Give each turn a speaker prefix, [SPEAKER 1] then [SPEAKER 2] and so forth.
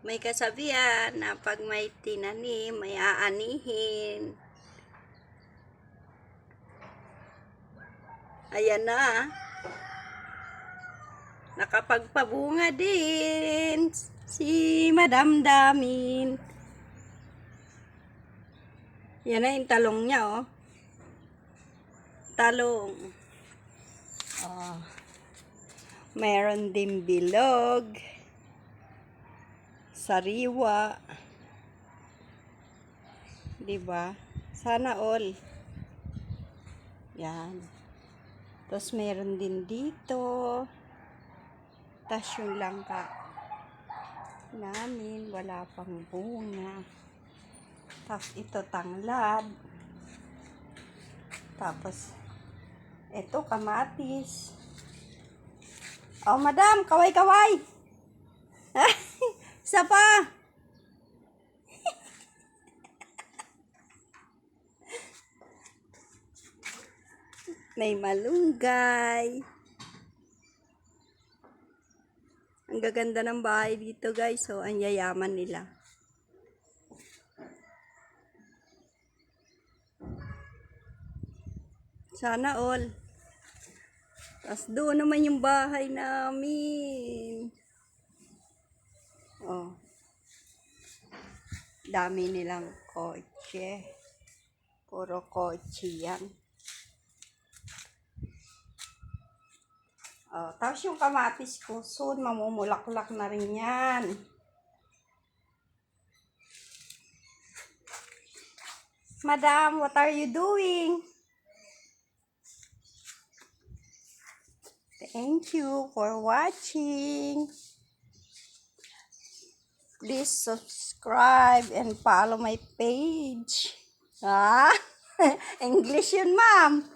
[SPEAKER 1] May kasabihan na pag may tinanim, may aanihin. Ayan na. Nakapagpabunga din si Madam Damin. Yan na yung talong niya, oh. Talong. Oh. Meron din bilog. Sariwa. Diba? Sana all. Yan. Tapos meron din dito. Tapos yung langka namin, wala pang bunga. Tapos ito tanglad. Tapos ito kamatis. Oh, madam, kaway-kaway. Isa pa. May malunggay. Ang gaganda ng bahay dito, guys. So, ang yayaman nila. Sana all. Tapos doon naman yung bahay namin. Oh. Dami nilang kotse. Puro kotse yan. Oh, tapos yung kamatis ko, soon mamumulaklak na rin yan. Madam, what are you doing? Thank you for watching. Please subscribe and follow my page. Ah, English yun, ma'am.